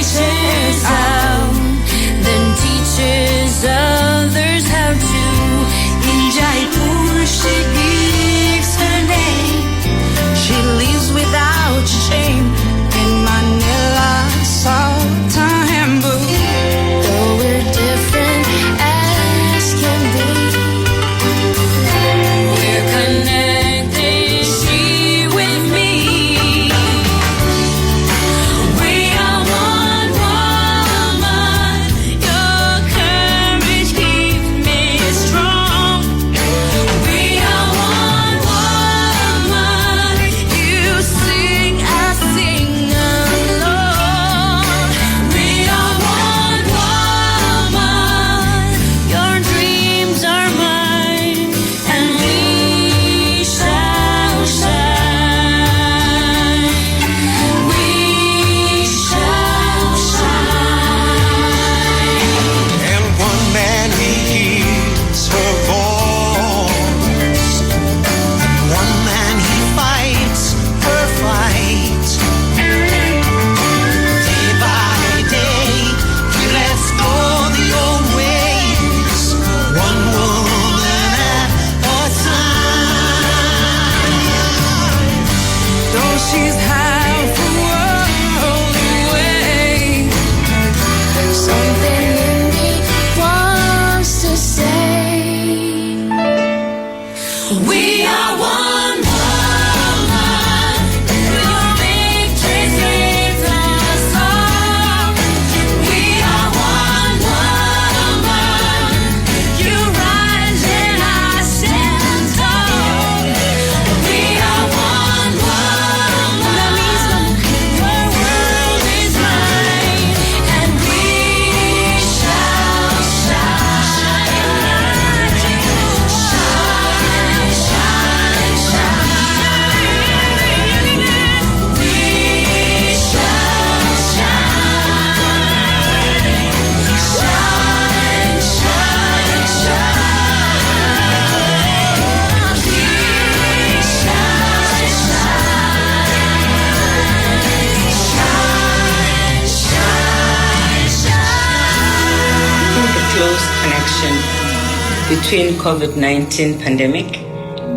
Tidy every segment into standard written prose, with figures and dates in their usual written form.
reaches out, then teaches others how to. In Jaipur she gives her name. She lives without shame. In Manila, Sultan Hamburg. Though we're different as can be, we're connected, she with me. We are one woman. Your courage keeps me strong. We are one woman. You sing, I sing along. We are one woman. Your dreams are mine, and we shall shine. We shall shine. And one man he hears her voice, and one man he fights her fight. Day by day he lets go the old ways, one woman at a time. Though she's half a world away, something in me wants to say, we are one woman. Your victory saves us all. We are one woman. You rise and I stand tall. We are one woman. Your world is mine, and we shall shine. Shine, shine, shine. We shall shine. Shine, shine, shine. We shall shine. Shine, shine, The close connection between COVID-19 pandemic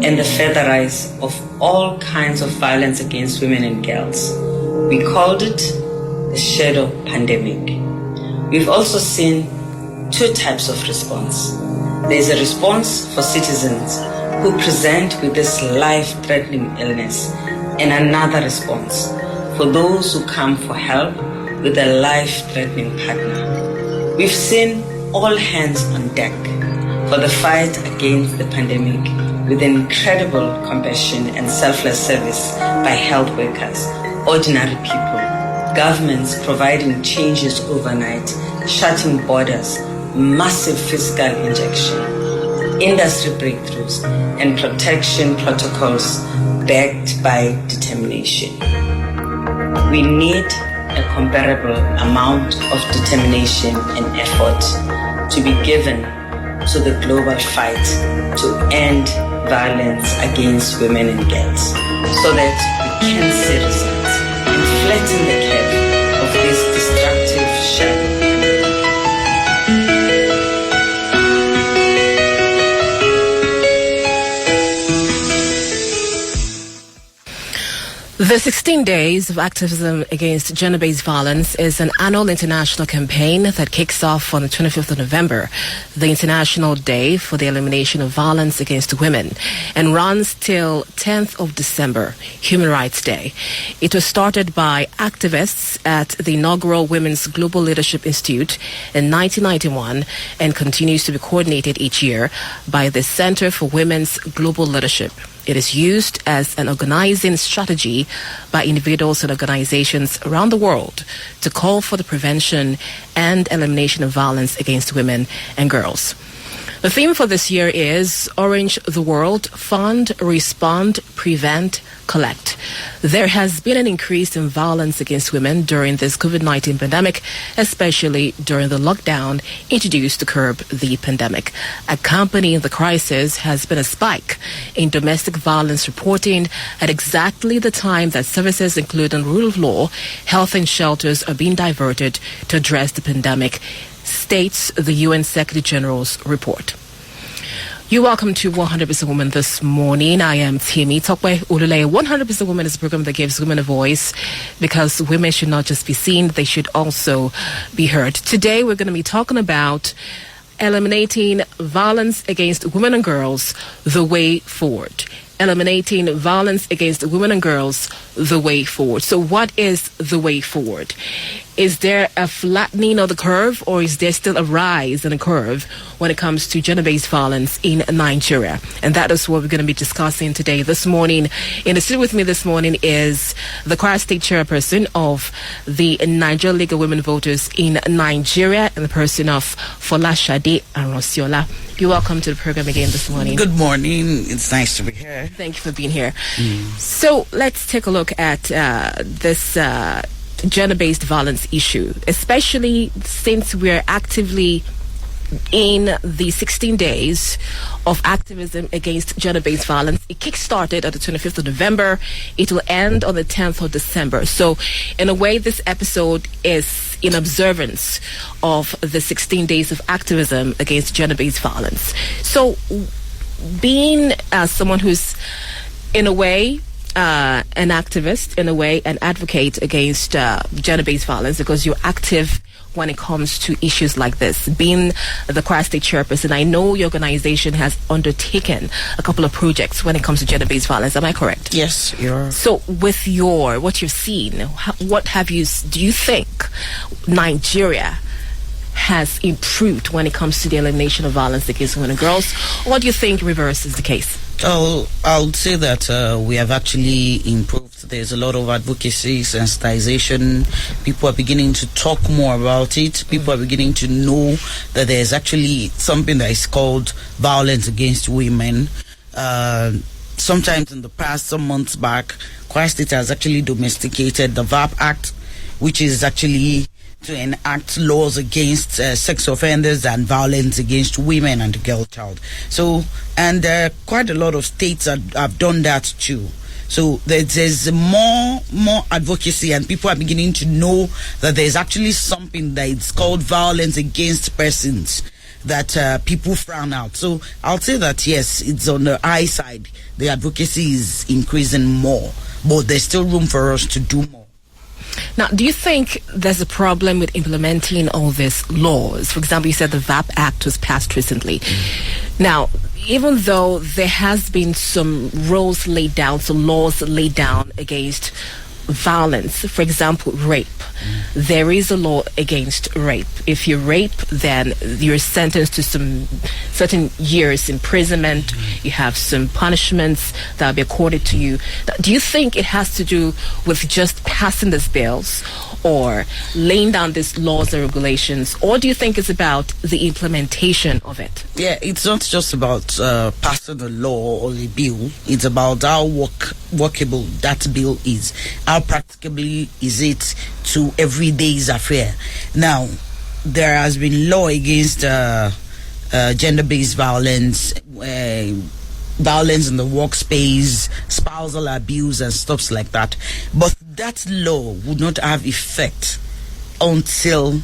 and the further rise of all kinds of violence against women and girls. We called it the shadow pandemic. We've also seen two types of response. There's a response for citizens who present with this life-threatening illness, and another response for those who come for help with a life-threatening partner. We've seen all hands on deck for the fight against the pandemic with incredible compassion and selfless service by health workers, ordinary people, governments providing changes overnight, shutting borders, massive fiscal injection, industry breakthroughs, and protection protocols backed by determination. We need a comparable amount of determination and effort to be given to the global fight to end violence against women and girls, so that we can see results and flatten the curve of this destructive shadow. The 16 Days of Activism Against Gender-Based Violence is an annual international campaign that kicks off on the 25th of November, the International Day for the Elimination of Violence Against Women, and runs till 10th of December, Human Rights Day. It was started by activists at the inaugural Women's Global Leadership Institute in 1991 and continues to be coordinated each year by the Center for Women's Global Leadership. It is used as an organizing strategy by individuals and organizations around the world to call for the prevention and elimination of violence against women and girls. The theme for this year is Orange the World, Fund, Respond, Prevent, Collect. There has been an increase in violence against women during this COVID-19 pandemic, especially during the lockdown introduced to curb the pandemic. Accompanying the crisis has been a spike in domestic violence reporting at exactly the time that services including rule of law, health and shelters are being diverted to address the pandemic, states the UN Secretary General's report. You're welcome to 100% Women this morning. I am Temitope Oluleye. 100% Women is a program that gives women a voice because women should not just be seen, they should also be heard. Today we're going to be talking about eliminating violence against women and girls, the way forward. Eliminating violence against women and girls, the way forward. So what is the way forward? Is there a flattening of the curve, or is there still a rise in the curve when it comes to gender-based violence in Nigeria? And that is what we're going to be discussing today. This morning, in the studio with me this morning is the Kwara State chairperson of the Nigeria League of Women Voters in Nigeria, and the person of Folashade Arosiola. You're welcome to the program again this morning. Good morning. It's nice to be here. Thank you for being here. So let's take a look at this gender-based violence issue, especially since we're actively in the 16 days of activism against gender-based violence. It kick-started on the 25th of November. It will end on the 10th of December. So in a way, this episode is in observance of the 16 days of activism against gender-based violence. So being someone who's in a way an activist, in a way an advocate against gender-based violence, because you're active when it comes to issues like this. Being the Kwara State chairperson, I know your organization has undertaken a couple of projects when it comes to gender-based violence. Am I correct? Yes, you're. So with what you've seen, do you think Nigeria has improved when it comes to the elimination of violence against women and girls, or do you think reverse is the case? Oh, I would say that we have actually improved. There's a lot of advocacy, sensitization. People are beginning to talk more about it. People are beginning to know that there's actually something that is called violence against women. Sometimes in the past, some months back, Kwara State has actually domesticated the VAP Act, which is actually to enact laws against sex offenders and violence against women and the girl child. So, and quite a lot of states have done that too. So there's more advocacy, and people are beginning to know that there's actually something that is called violence against persons that people frown out. So I'll say that yes, it's on the high side. The advocacy is increasing more, but there's still room for us to do more. Now, do you think there's a problem with implementing all these laws? For example, you said the VAP Act was passed recently. Now, even though there has been some rules laid down, some laws laid down against violence, for example, rape. There is a law against rape. If you rape, then you're sentenced to some certain years imprisonment. You have some punishments that will be accorded to you. Do you think it has to do with just passing these bills or laying down these laws and regulations, or do you think it's about the implementation of it? Yeah, it's not just about passing a law or a bill. It's about how workable that bill is. How practicably is it to everyday's affair? Now, there has been law against gender-based violence, violence in the workspace, spousal abuse and stuff like that. But that law would not have effect until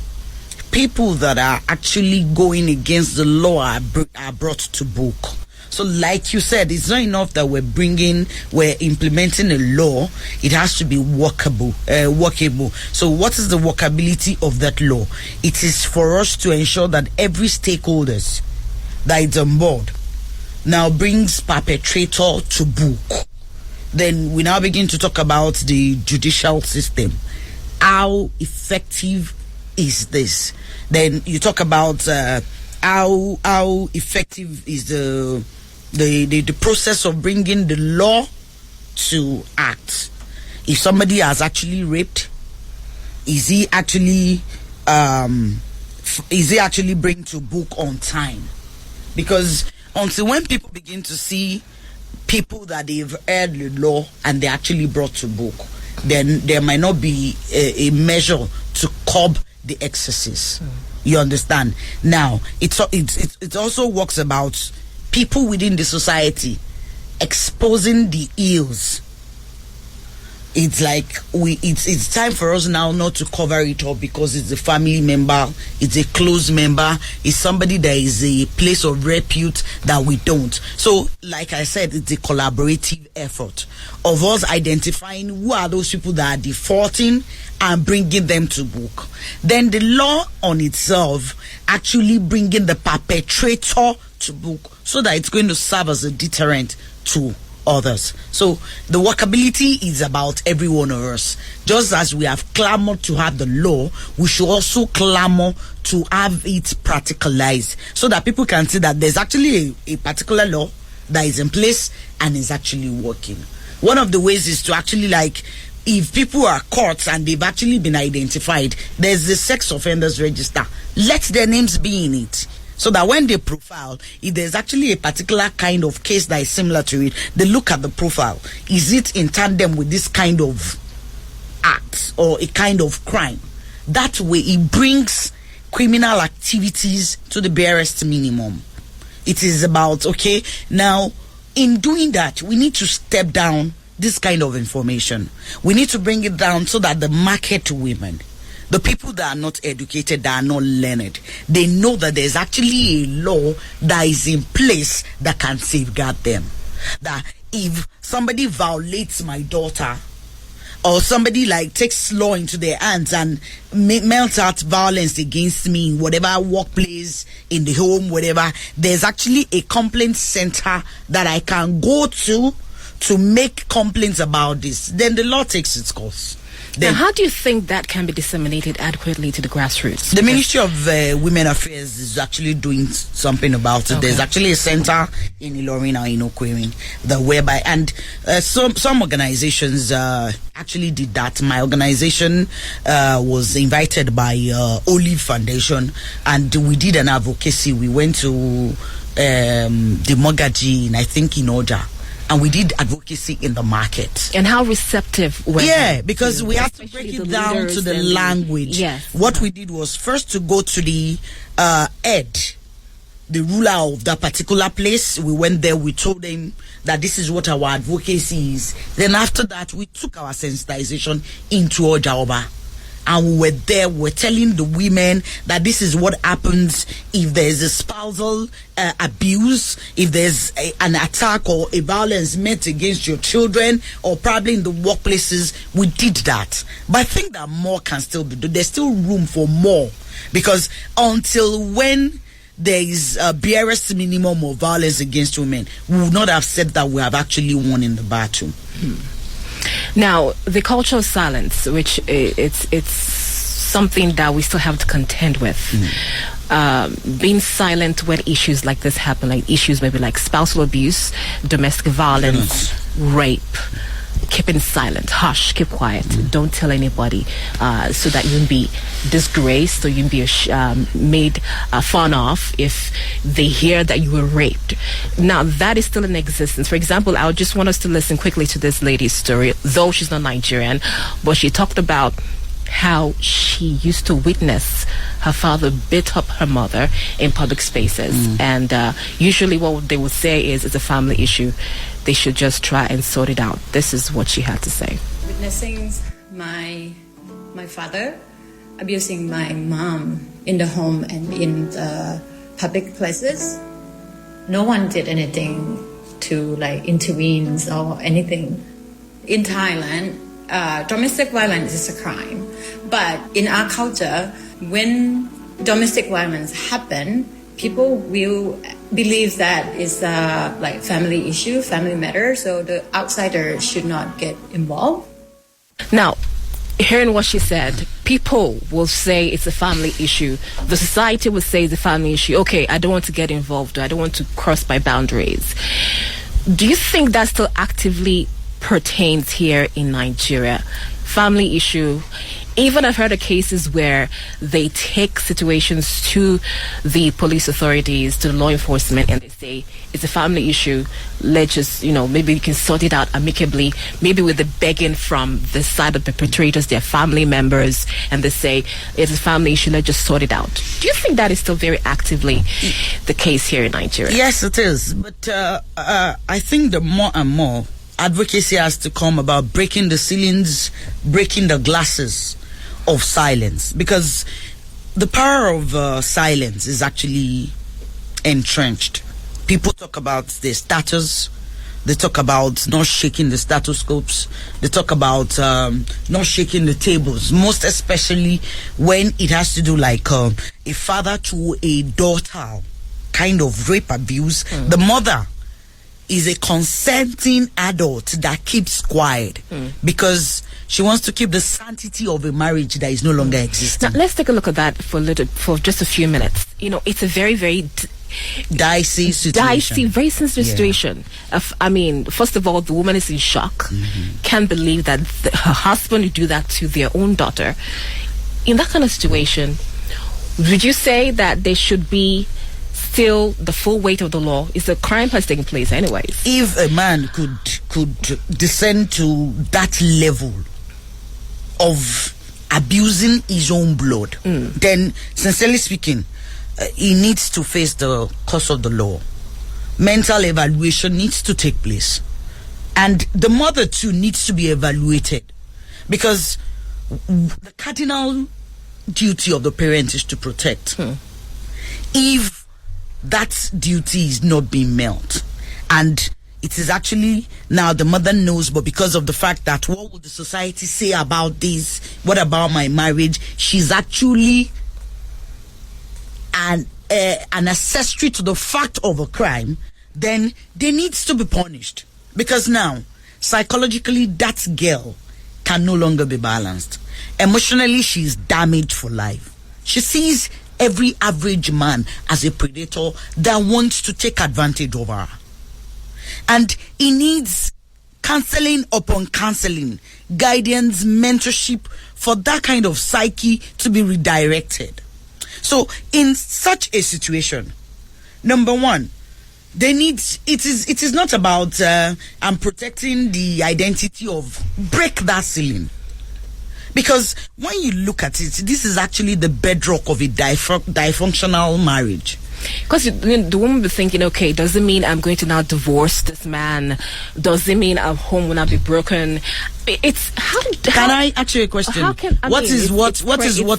people that are actually going against the law are brought to book. So like you said, it's not enough that we're implementing a law. It has to be workable. So what is the workability of that law? It is for us to ensure that every stakeholders that is on board now brings perpetrator to book. Then we now begin to talk about the judicial system. How effective is this? Then you talk about how effective is the process of bringing the law to act. If somebody has actually raped, is he actually bring to book on time? because until when people begin to see people that they've heard the law and they actually brought to book, then there might not be a measure to curb the excesses. You understand? Now, it also works about people within the society exposing the ills. It's like it's time for us now not to cover it up because it's a family member, it's a close member, it's somebody that is a place of repute that we don't. So, like I said, it's a collaborative effort of us identifying who are those people that are defaulting and bringing them to book. Then the law on itself actually bringing the perpetrator to book so that it's going to serve as a deterrent to others. So the workability is about every one of us. Just as we have clamored to have the law, we should also clamor to have it practicalized so that people can see that there's actually a particular law that is in place and is actually working. One of the ways is to actually, like, if people are caught and they've actually been identified, there's the sex offenders register. Let their names be in it. So that when they profile, if there's actually a particular kind of case that is similar to it, they look at the profile. Is it in tandem with this kind of act or a kind of crime? That way, it brings criminal activities to the barest minimum. It is about, okay, now, in doing that, we need to step down this kind of information. We need to bring it down so that the market women, the people that are not educated, that are not learned, they know that there's actually a law that is in place that can safeguard them. That if somebody violates my daughter, or somebody like takes law into their hands and melts out violence against me in whatever workplace, in the home, whatever, there's actually a complaint center that I can go to make complaints about this. Then the law takes its course. Now, how do you think that can be disseminated adequately to the grassroots? The Ministry of Women Affairs is actually doing something about it. Okay. There's actually a center in Ilorin or in Okwerin whereby, and some organizations actually did that. My organization was invited by Olive Foundation, and we did an advocacy. We went to the Mogaji, I think in Oja. And we did advocacy in the market. And how receptive were they? Because we have to break it down to the language. Yes. What we did was first to go to the head, the ruler of that particular place. We went there, we told them that this is what our advocacy is. Then after that, we took our sensitization into Ojaoba. And we were there, we're telling the women that this is what happens if there's a spousal abuse, if there's an attack or a violence met against your children, or probably in the workplaces. We did that. But I think that more can still be done. There's still room for more. Because until when there is a barest minimum of violence against women, we would not have said that we have actually won in the battle. Now, the culture of silence, which it's something that we still have to contend with. Being silent when issues like this happen, like issues maybe like spousal abuse, domestic violence, rape. Keeping silent, hush, keep quiet, don't tell anybody, so that you won't be disgraced or you won't be made fun of if they hear that you were raped. Now, that is still in existence. For example, I just want us to listen quickly to this lady's story, though she's not Nigerian, but she talked about how she used to witness her father beat up her mother in public spaces. And usually what they would say is it's a family issue. They should just try and sort it out. This is what she had to say. Witnessing my father abusing my mom in the home and in the public places. No one did anything to like intervene or anything. In Thailand, domestic violence is a crime. But in our culture, when domestic violence happen, people will believe that it's like family issue, family matter, so the outsider should not get involved. Now, hearing what she said, people will say it's a family issue. The society will say it's a family issue. Okay, I don't want to get involved. I don't want to cross my boundaries. Do you think that still actively pertains here in Nigeria? Family issue. even I've heard of cases where they take situations to the police authorities, to the law enforcement, and they say it's a family issue. Let's just, maybe we can sort it out amicably, maybe with the begging from the side of the perpetrators, their family members, and they say it's a family issue, let's just sort it out. Do you think that is still very actively the case here in Nigeria? Yes, it is. But I think the more and more advocacy has to come about breaking the ceilings, breaking the glasses of silence, because the power of silence is actually entrenched. People talk about their status, they talk about not shaking the status quos, they talk about not shaking the tables, most especially when it has to do like a father to a daughter kind of rape abuse. The mother is a consenting adult that keeps quiet because she wants to keep the sanctity of a marriage that is no longer existing. Now, let's take a look at that for just a few minutes. It's a very, very dicey situation. Very sensitive situation. First of all, the woman is in shock. Can't believe that her husband would do that to their own daughter. In that kind of situation, would you say that there should be still the full weight of the law? Is the crime has taken place anyways? If a man could descend to that level of abusing his own blood, then sincerely speaking, he needs to face the course of the law. Mental evaluation needs to take place, and the mother too needs to be evaluated, because the cardinal duty of the parent is to protect. If that duty is not being met, and it is actually now the mother knows, but because of the fact that what will the society say about this, what about my marriage, she's actually an accessory to the fact of a crime, then they needs to be punished, because now psychologically that girl can no longer be balanced. Emotionally, she's damaged for life. She sees every average man as a predator that wants to take advantage of her, and he needs counseling upon counseling, guidance, mentorship for that kind of psyche to be redirected. So in such a situation, number one, it is not about I'm protecting the identity of, break that ceiling. Because when you look at it, this is actually the bedrock of a dysfunctional marriage. Because the woman will be thinking, okay, does it mean I'm going to now divorce this man? Does it mean our home will not be broken? It's Can I ask you a question? What is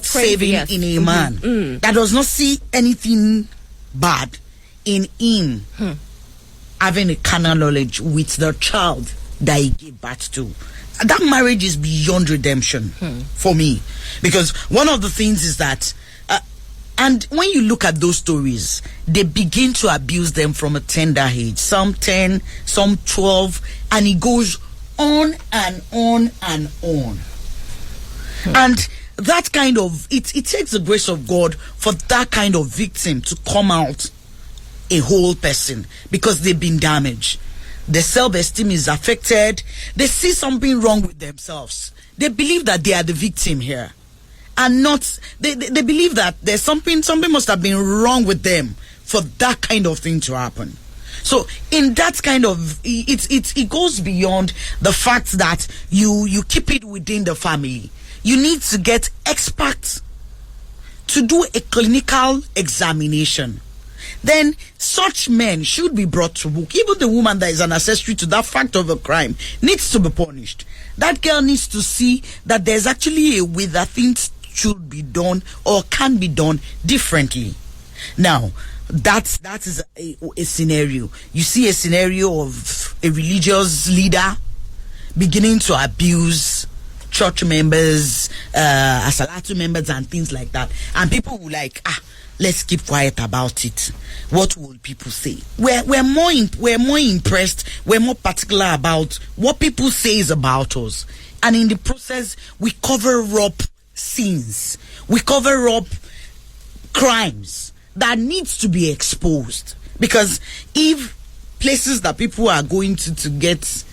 saving in a man that does not see anything bad in him having a carnal knowledge with the child that he gave birth to? That marriage is beyond redemption for me, because one of the things is that and when you look at those stories, they begin to abuse them from a tender age, some 10, some 12, and it goes on and on and on. And that kind of it takes the grace of God for that kind of victim to come out a whole person, because they've been damaged. Their self-esteem is affected. They see something wrong with themselves. They believe that they are the victim here, and not they believe that there's something must have been wrong with them for that kind of thing to happen. So in that kind of it goes beyond the fact that you keep it within the family. You need to get experts to do a clinical examination. Then such men should be brought to book. Even the woman that is an accessory to that fact of a crime needs to be punished. That girl needs to see that there's actually a way that things should be done or can be done differently. Now, that is a scenario. You see a scenario of a religious leader beginning to abuse church members, Asalatu members and things like that. And people will let's keep quiet about it. What will people say? We're more impressed. We're more particular about what people say about us, and in the process, we cover up sins. We cover up crimes that needs to be exposed. Because if places that people are going to get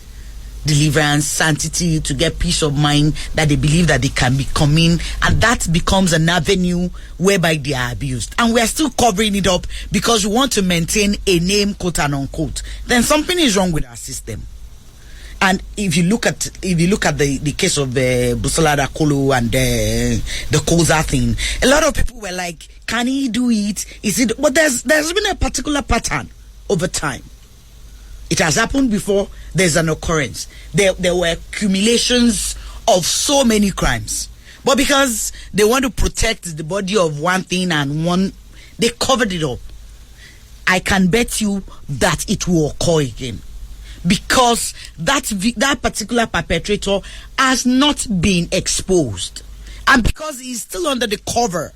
deliverance, sanctity, to get peace of mind that they believe that they can be coming, and that becomes an avenue whereby they are abused. And we are still covering it up because we want to maintain a name, quote and unquote. Then something is wrong with our system. And if you look at the case of Busola Dakolo and the Koza thing, a lot of people were like, can he do it? Is it? But there's been a particular pattern over time. It has happened before. There's an occurrence. There were accumulations of so many crimes, but because they want to protect the body of one thing they covered it up. I can bet you that it will occur again, because that particular perpetrator has not been exposed, and because he's still under the cover,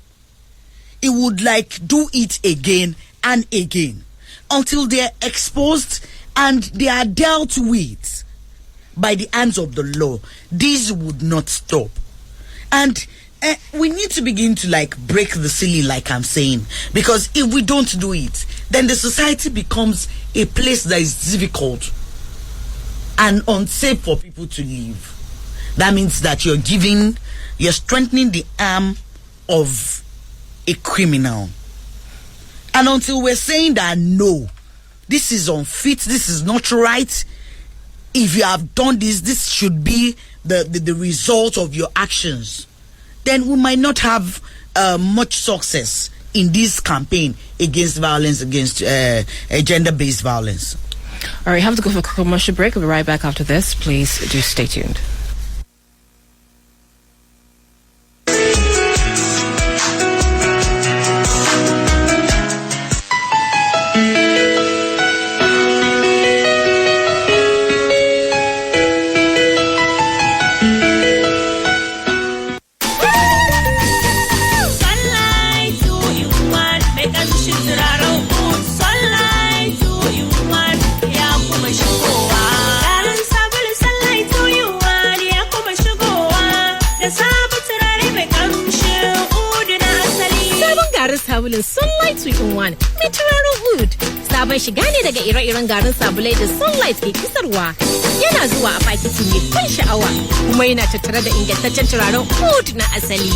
he would like do it again and again until they're exposed and they are dealt with by the hands of the law. This would not stop. And we need to begin to like break the ceiling, like I'm saying, because if we don't do it, then the society becomes a place that is difficult and unsafe for people to live. That means that you're strengthening the arm of a criminal. And until we're saying that no, this is unfit, this is not right, if you have done this should be the result of your actions, then we might not have much success in this campaign against violence, against gender-based violence. All right, have to go for a commercial break. We'll be right back after this. Please do stay tuned. Sabulin Sunlight 2-in-1 mai turaren oud. Sabon shiga ne daga ire-iren garin sabulai da Sunlight ke kisarwa. Yana zuwa a fakiti mai ban sha'awa kuma yana tattare da ingantaccen turaren oud na asali.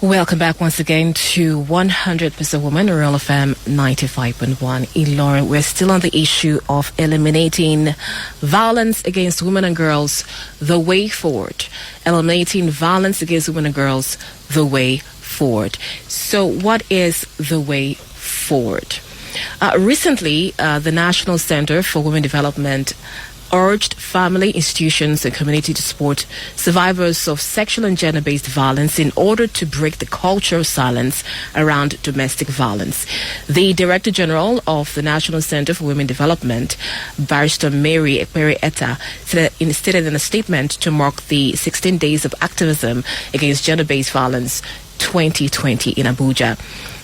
Welcome back once again to 100% Woman, Real FM 95.1 Ilorin. We're still on the issue of eliminating violence against women and girls, the way forward. Eliminating violence against women and girls, the way forward. So what is the way forward? Recently, the National Center for Women Development urged family, institutions, and community to support survivors of sexual and gender-based violence in order to break the culture of silence around domestic violence. The Director General of the National Center for Women Development, Barrister Mary Ekpere Etta, stated in a statement to mark the 16 Days of Activism against Gender-Based Violence 2020 in Abuja.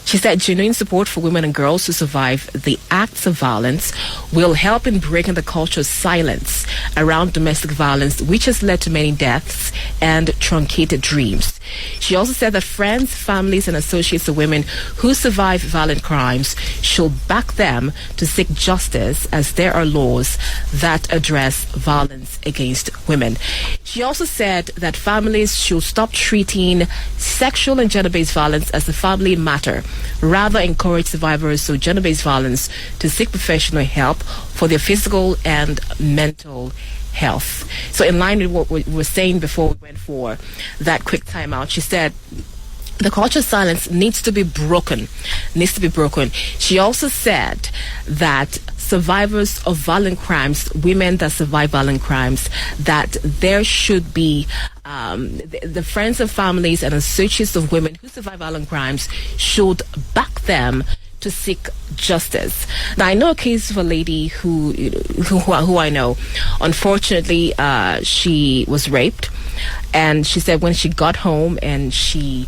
She said genuine support for women and girls who survive the acts of violence will help in breaking the culture of silence around domestic violence, which has led to many deaths and truncated dreams. She also said that friends, families, and associates of women who survive violent crimes should back them to seek justice, as there are laws that address violence against women. She also said that families should stop treating sexual and gender-based violence as a family matter, rather encourage survivors of gender-based violence to seek professional help for their physical and mental health. So in line with what we were saying before we went for that quick timeout, she said the culture of silence needs to be broken. She also said that survivors of violent crimes, women that survive violent crimes, that there should be the friends and families and associates of women who survive violent crimes should back them to seek justice. Now, I know a case of a lady who I know. Unfortunately, she was raped, and she said when she got home and she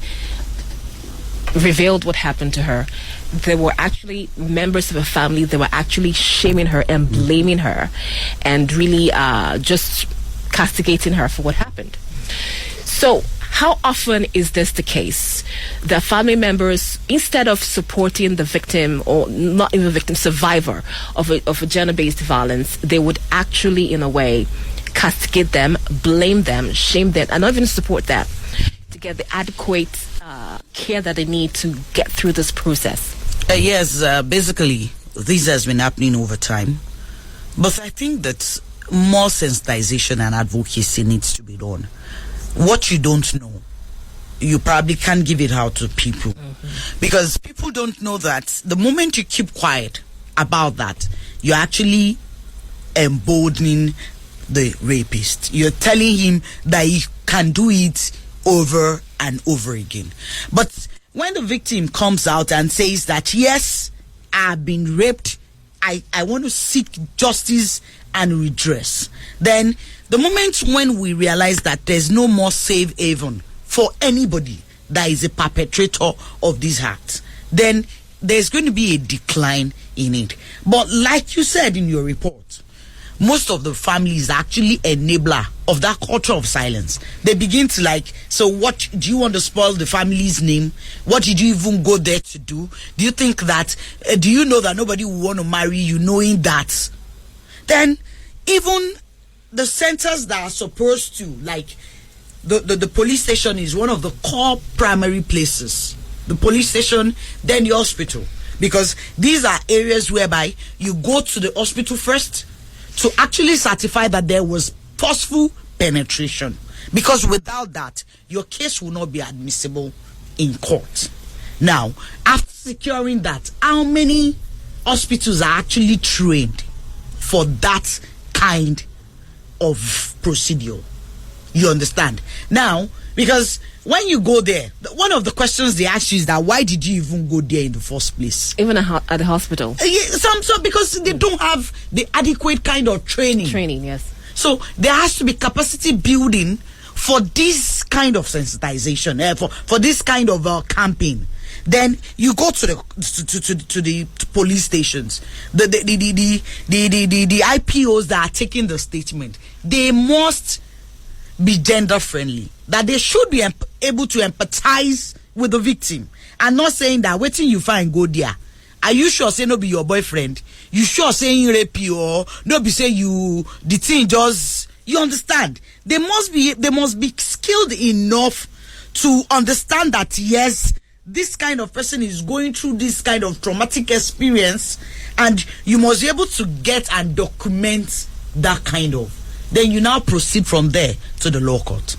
revealed what happened to her, there were actually members of her family that were actually shaming her and blaming her and really just castigating her for what happened. So how often is this the case? The family members, instead of supporting the victim, or not even victim, survivor of a gender-based violence, they would actually, in a way, castigate them, blame them, shame them, and not even support them to get the adequate care that they need to get through this process. Yes, basically, this has been happening over time. But I think that more sensitization and advocacy needs to be done. What you don't know, you probably can't give it out to people. Because people don't know that the moment you keep quiet about that, you're actually emboldening the rapist. You're telling him that he can do it over and over again. But when the victim comes out and says that, yes, I've been raped, I want to seek justice and redress, then the moment when we realize that there's no more safe haven for anybody that is a perpetrator of this act, then there's going to be a decline in it. But like you said in your report, most of the families are actually enabler of that culture of silence. They begin to like, so what, do you want to spoil the family's name? What did you even go there to do? Do you think that, do you know that nobody will want to marry you knowing that? Then even the centers that are supposed to, like the police station is one of the core primary places. The police station, then the hospital. Because these are areas whereby you go to the hospital first to actually certify that there was forceful penetration. Because without that, your case will not be admissible in court. Now, after securing that, how many hospitals are actually trained for that kind of procedure? You understand? Now, because when you go there, one of the questions they ask you is that why did you even go there in the first place? Even at the hospital? Yeah, some because they don't have the adequate kind of training. Training, yes. So there has to be capacity building for this kind of sensitization, for this kind of campaign. Then you go to the police stations, the IPOs that are taking the statement. They must be gender friendly. That they should be able to empathize with the victim, and not saying that waiting you find go there. Are you sure say no be your boyfriend? You sure saying rape you, or no be say you the thing just, you understand? They must be skilled enough to understand that yes, this kind of person is going through this kind of traumatic experience, and you must be able to get and document that kind of. Then you now proceed from there to the law court.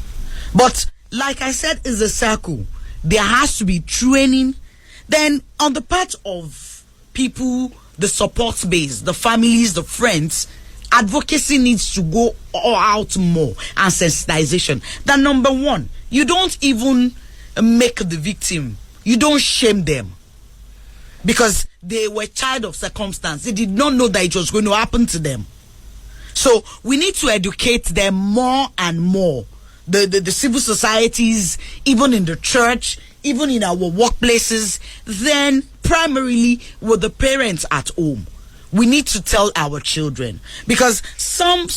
But like I said, it's a circle. There has to be training. Then on the part of people, the support base, the families, the friends, advocacy needs to go all out more, and sensitization. That number one, you don't even make the victim, you don't shame them, because they were child of circumstance. They did not know that it was going to happen to them. So we need to educate them more and more. The civil societies, even in the church, even in our workplaces, then primarily with the parents at home. We need to tell our children, because some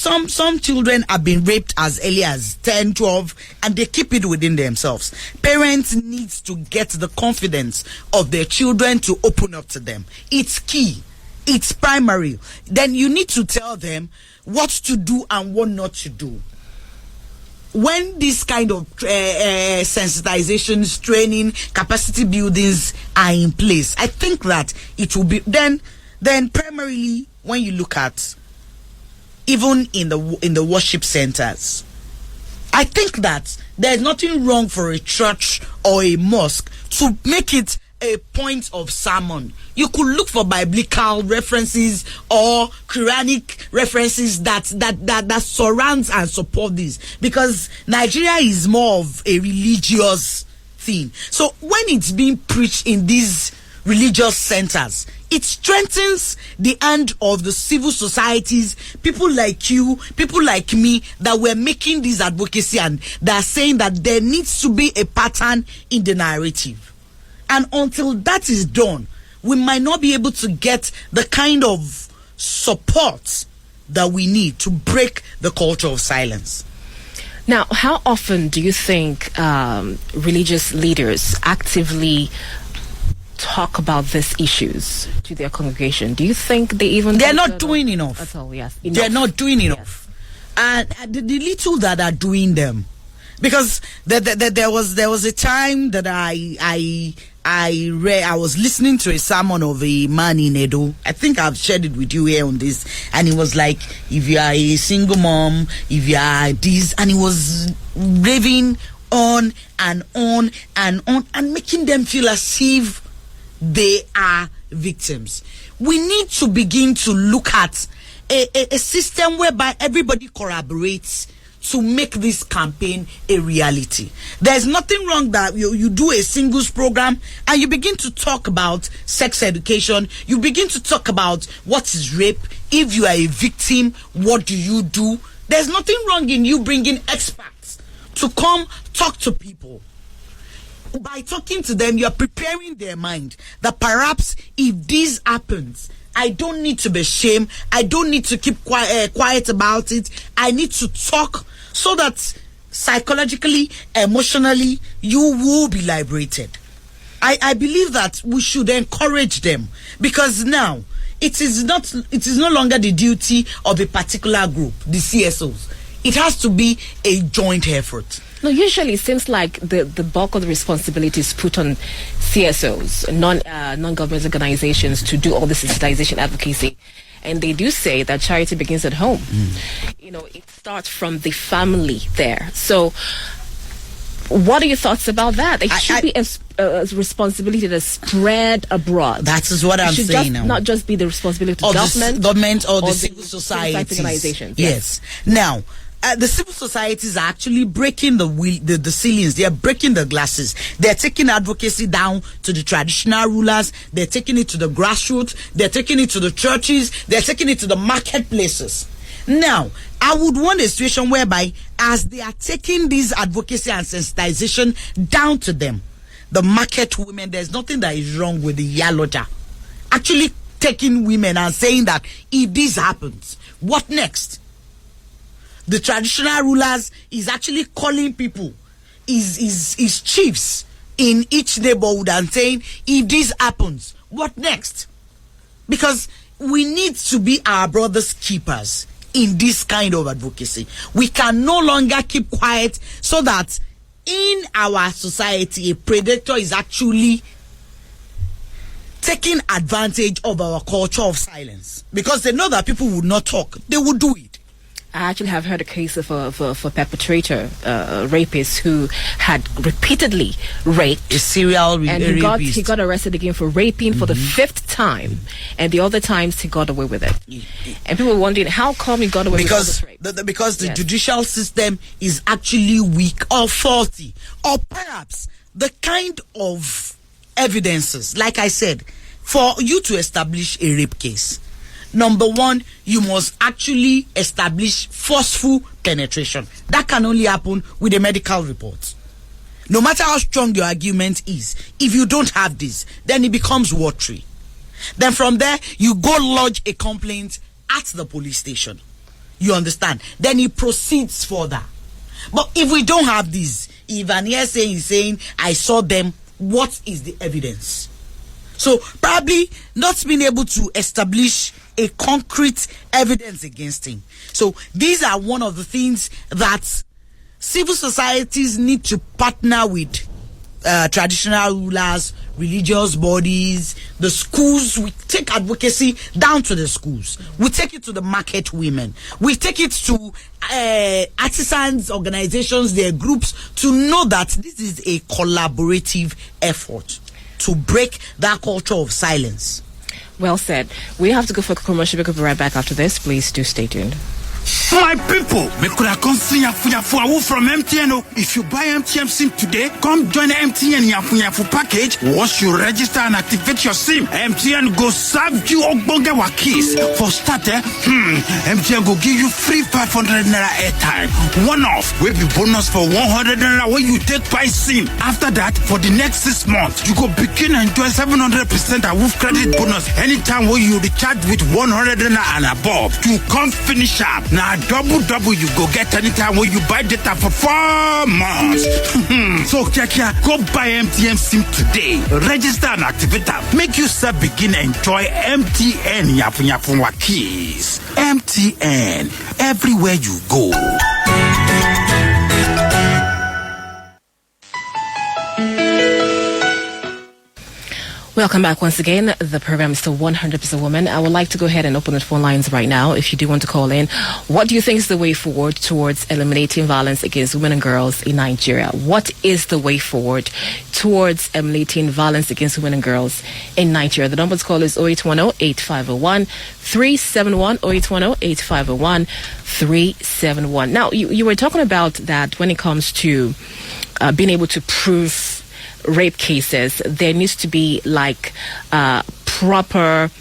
children have been raped as early as 10, 12, and they keep it within themselves. Parents need to get the confidence of their children to open up to them. It's key. It's primary. Then you need to tell them what to do and what not to do. When this kind of sensitizations, training, capacity buildings are in place, I think that it will be then primarily when you look at even in the worship centers, I think that there's nothing wrong for a church or a mosque to make it a point of sermon. You could look for biblical references or Quranic references that surrounds and support this, because Nigeria is more of a religious thing. So when it's being preached in these religious centers, it strengthens the hand of the civil societies, people like you, people like me, that were making this advocacy and that are saying that there needs to be a pattern in the narrative. And until that is done, we might not be able to get the kind of support that we need to break the culture of silence. Now, how often do you think religious leaders actively talk about these issues to their congregation? Do you think they're not doing enough at all? Yes, they're not doing enough, and the little that are doing them, because there was a time that I was listening to a sermon of a man in Edo. I think I've shared it with you here on this, and it was like, if you are a single mom, if you are this, and he was raving on and on and on and making them feel as if they are victims. We need to begin to look at a system whereby everybody collaborates to make this campaign a reality. There's nothing wrong that you do a singles program and you begin to talk about sex education. You begin to talk about what is rape. If you are a victim, what do you do? There's nothing wrong in you bringing experts to come talk to people. By talking to them, you're preparing their mind that perhaps if this happens, I don't need to be ashamed. I don't need to keep quiet about it. I need to talk so that psychologically, emotionally, you will be liberated. I believe that we should encourage them, because now it is no longer the duty of a particular group, the CSOs. It has to be a joint effort. No, usually it seems like the bulk of the responsibility is put on CSOs, non-government organizations, to do all this sensitization advocacy. And they do say that charity begins at home. It starts from the family there. So what are your thoughts about that? It should be a responsibility that's spread abroad. That is what I'm saying now. Not just be the responsibility of government or the civil society organizations. Yes. Now, the civil societies are actually breaking the ceilings. They are breaking the glasses. They're taking advocacy down to the traditional rulers. They're taking it to the grassroots. They're taking it to the churches. They're taking it to the marketplaces. Now, I would want a situation whereby, as they are taking this advocacy and sensitization down to them, the market women, there's nothing that is wrong with the Yaloja actually taking women and saying that if this happens, what next? The traditional rulers is actually calling people, is chiefs in each neighborhood, and saying, if this happens, what next? Because we need to be our brothers' keepers in this kind of advocacy. We can no longer keep quiet, so that in our society, a predator is actually taking advantage of our culture of silence, because they know that people would not talk. They would do it. I actually have heard a case of a perpetrator, rapist, who had repeatedly raped a serial rapist. He got arrested again for raping for the 5th time, and the other times he got away with it. And people were wondering, how come he got away with all this rape? Because the judicial system is actually weak or faulty, or perhaps the kind of evidences, like I said, for you to establish a rape case. Number one, you must actually establish forceful penetration. That can only happen with a medical report. No matter how strong your argument is, if you don't have this, then it becomes watery. Then from there, you go lodge a complaint at the police station. You understand? Then it proceeds further. But if we don't have this, if an hearsay is saying, I saw them, what is the evidence? So probably not being able to establish a concrete evidence against him. So these are one of the things that civil societies need to partner with traditional rulers, religious bodies, the schools. We take advocacy down to the schools. We take it to the market women. We take it to artisans, organizations, their groups, to know that this is a collaborative effort to break that culture of silence. Well said. We have to go for a commercial break. We'll be right back after this. Please do stay tuned. My people, me could have come see Yafu from MTN. If you buy MTN SIM today, come join the MTN Yafu package. Once you register and activate your SIM, MTN go serve you Ogbonge Wakis. For starter, MTN go give you free 500 naira airtime. One off will be bonus for 100 naira when you take buy SIM. After that, for the next 6 months, you go begin enjoy 700% awoof credit bonus anytime when you recharge with 100 naira and above. You can't finish up. Now double you go get anytime when you buy data for 4 months. So Kia, go buy MTN SIM today. Register and activate app. Make yourself begin enjoy MTN Yafu keys. MTN, everywhere you go. Welcome back once again. The program is still 100% Women. I would like to go ahead and open the phone lines right now if you do want to call in. What do you think is the way forward towards eliminating violence against women and girls in Nigeria? What is the way forward towards eliminating violence against women and girls in Nigeria? The number to call is 0810-8501-371, 0810-8501-371. Now, you were talking about that when it comes to being able to prove rape cases, there needs to be like proper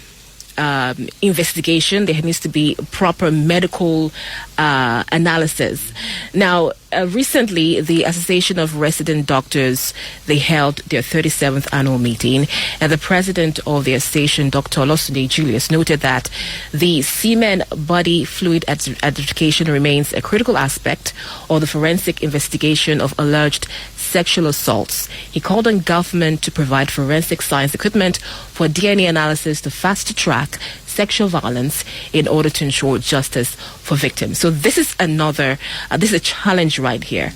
investigation. There needs to be proper medical analysis. Now, recently, the Association of Resident Doctors, they held their 37th annual meeting, and the president of the association, Dr. Olosunde Julius, noted that the semen body fluid identification remains a critical aspect of the forensic investigation of alleged sexual assaults. He called on government to provide forensic science equipment for DNA analysis to fast-track sexual violence in order to ensure justice for victims. So this is another, this is a challenge right here,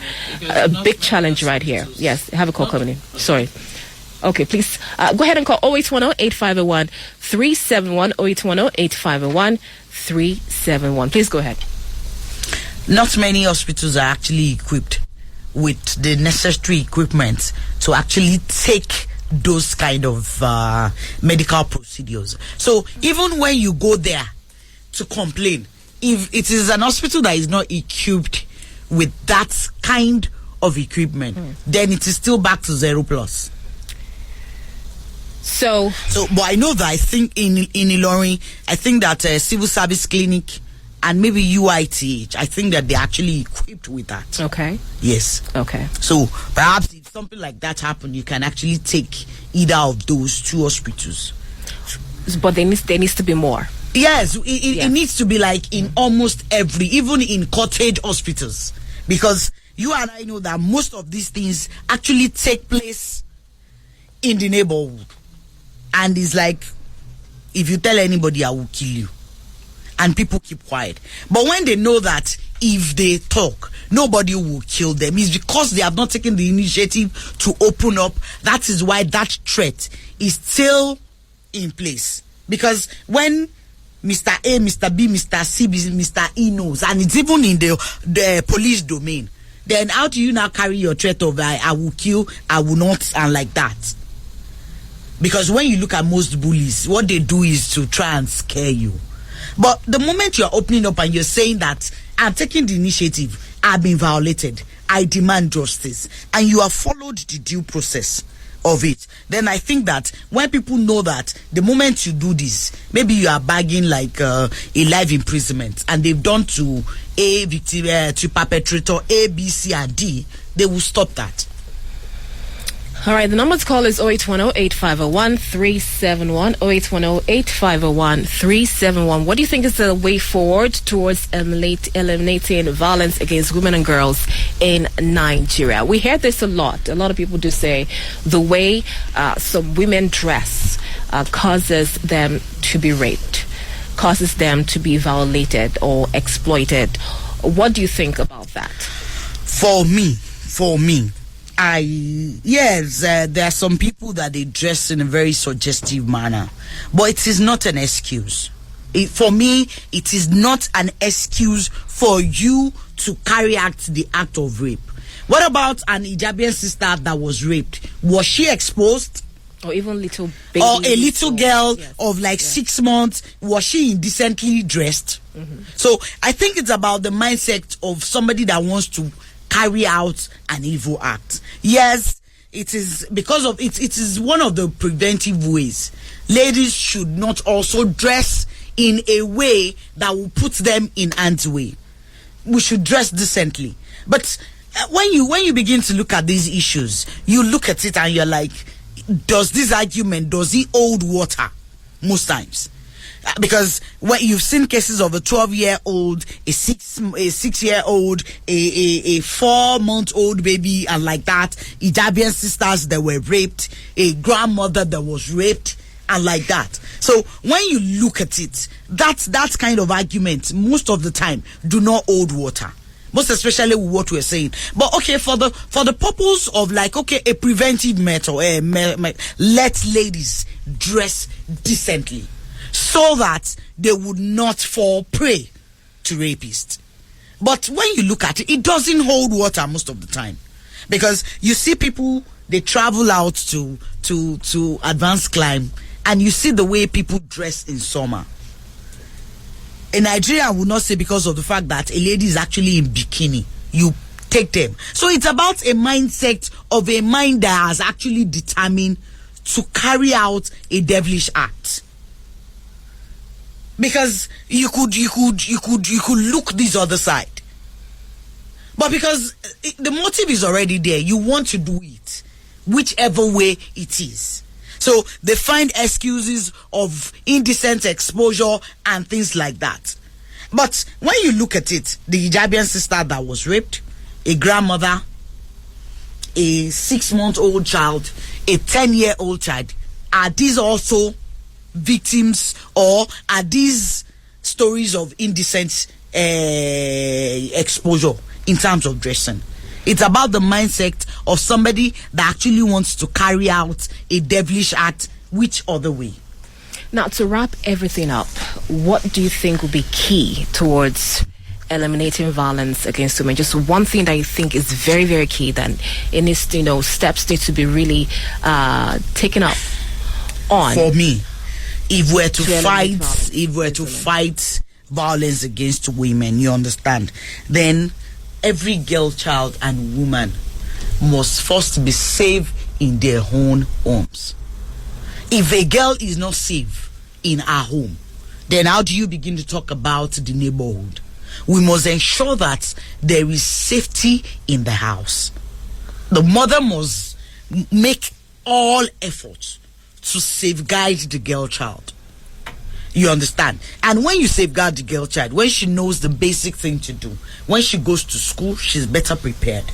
a big challenge right here. Yes, have a call coming in. Sorry. Okay, please go ahead and call 0810-8501-371, 0810-8501-371. Please go ahead. Not many hospitals are actually equipped with the necessary equipment to actually take those kind of medical procedures. So even when you go there to complain, if it is an hospital that is not equipped with that kind of equipment, then it is still back to 0+. So but I know that I think in Ilorin, I think that civil service clinic and maybe UITH, I think that they're actually equipped with that. Okay. Yes. Okay. So perhaps if something like that happens, you can actually take either of those two hospitals. But there needs to be more. Yes, it needs to be like in almost every, even in cottage hospitals. Because you and I know that most of these things actually take place in the neighborhood. And it's like, if you tell anybody, I will kill you. And people keep quiet. But when they know that if they talk, nobody will kill them, it's because they have not taken the initiative to open up. That is why that threat is still in place. Because when Mr. A, Mr. B, Mr. C, Mr. E knows, and it's even in the police domain, then how do you now carry your threat of I will kill, I will not, and like that? Because when you look at most bullies, what they do is to try and scare you. But the moment you're opening up and you're saying that I'm taking the initiative, I've been violated, I demand justice, and you have followed the due process of it, then I think that when people know that the moment you do this, maybe you are bagging like a life imprisonment, and they've done to a victim, to perpetrator A, B, C, and D, they will stop that. All right, the number to call is 0810-8501-371, 0810-8501-371. What do you think is the way forward towards eliminating violence against women and girls in Nigeria? We hear this a lot. A lot of people do say the way some women dress causes them to be raped, causes them to be violated or exploited. What do you think about that? For me, there are some people that they dress in a very suggestive manner, but it is not an excuse. For me, it is not an excuse for you to carry out the act of rape. What about an Ijabian sister that was raped? Was she exposed? Or even little baby. Or a little girl of 6 months, was she indecently dressed? Mm-hmm. So I think it's about the mindset of somebody that wants to carry out an evil act. Yes, it is because of it. It is one of the preventive ways. Ladies should not also dress in a way that will put them in harm's way. We should dress decently. But when you begin to look at these issues, you look at it and you're like, does this argument, does it hold water? Most times. Because when you've seen cases of a 12-year-old, a 6-year-old, a 4-month-old baby, and like that, Ijabian sisters that were raped, a grandmother that was raped, and like that. So when you look at it, that kind of argument most of the time do not hold water. Most especially with what we're saying. But okay, for the purpose of like, okay, a preventive method, let ladies dress decently so that they would not fall prey to rapists. But when you look at it, it doesn't hold water most of the time. Because you see people, they travel out to advanced climb, and you see the way people dress in summer. In Nigeria, I would not say because of the fact that a lady is actually in bikini. You take them. So it's about a mindset of a mind that has actually determined to carry out a devilish act. Because you could look this other side. But because the motive is already there, you want to do it, whichever way it is. So they find excuses of indecent exposure and things like that. But when you look at it, the Hijabian sister that was raped, a grandmother, a 6-month-old child, a 10-year-old child, are these also victims, or are these stories of indecent exposure in terms of dressing? It's about the mindset of somebody that actually wants to carry out a devilish act, which other way. Now, to wrap everything up, what do you think will be key towards eliminating violence against women? Just one thing that you think is very, very key. Then it needs, steps need to be really taken up on. For me, if we're to fight violence against women, you understand, then every girl, child, and woman must first be safe in their own homes. If a girl is not safe in her home, then how do you begin to talk about the neighborhood? We must ensure that there is safety in the house. The mother must make all efforts to safeguard the girl child. You understand? And when you safeguard the girl child, when she knows the basic thing to do, when she goes to school, she's better prepared.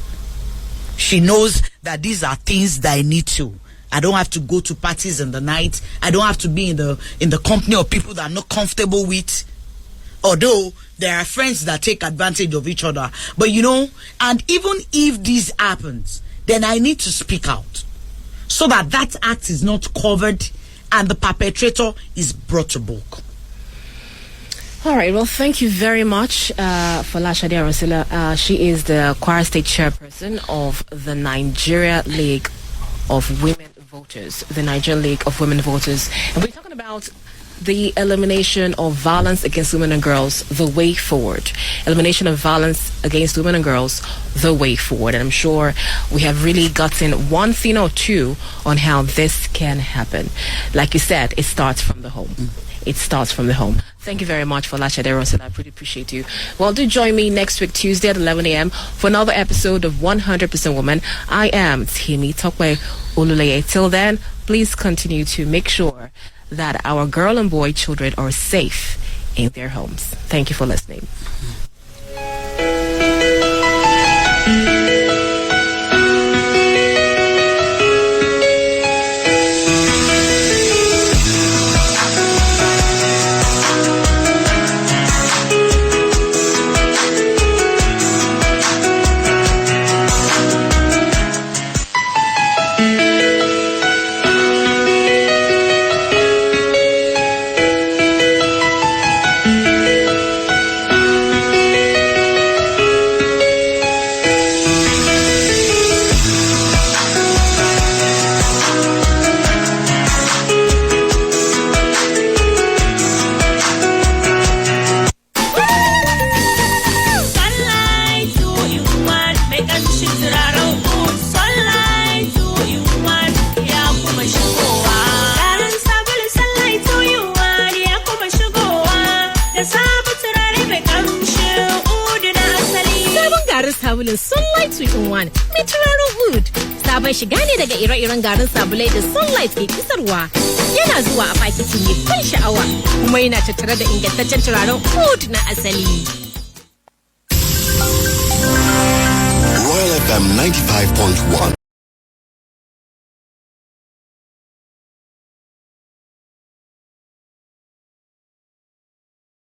She knows that these are things that I need to. I don't have to go to parties in the night. I don't have to be in the company of people that I'm not comfortable with. Although there are friends that take advantage of each other. But and even if this happens, then I need to speak out so that act is not covered and the perpetrator is brought to book. All right. Well, thank you very much for Lashade Arosila. She is the Kwara State chairperson of the Nigeria League of Women Voters. The Nigerian League of Women Voters. And we're talking about the elimination of violence against women and girls, the way forward. Elimination of violence against women and girls, the way forward. And I'm sure we have really gotten one thing or two on how this can happen. Like you said, it starts from the home. It starts from the home. Thank you very much for Lashade Arosila. I really appreciate you. Well, do join me next week, Tuesday at 11 a.m. for another episode of 100% Woman. I am Temitope Oluleye. Till then, please continue to make sure that our girl and boy children are safe in their homes. Thank you for listening. Sunlight 2-in-1 Naturaro Wood. Sabon shiga ne daga ire-iren garin sabulai da Sunlight ke kisarwa. Yana zuwa a fakiti mai ban sha'awa kuma yana tattare da ingantaccen turaren oud na asali. Royal FM 95.1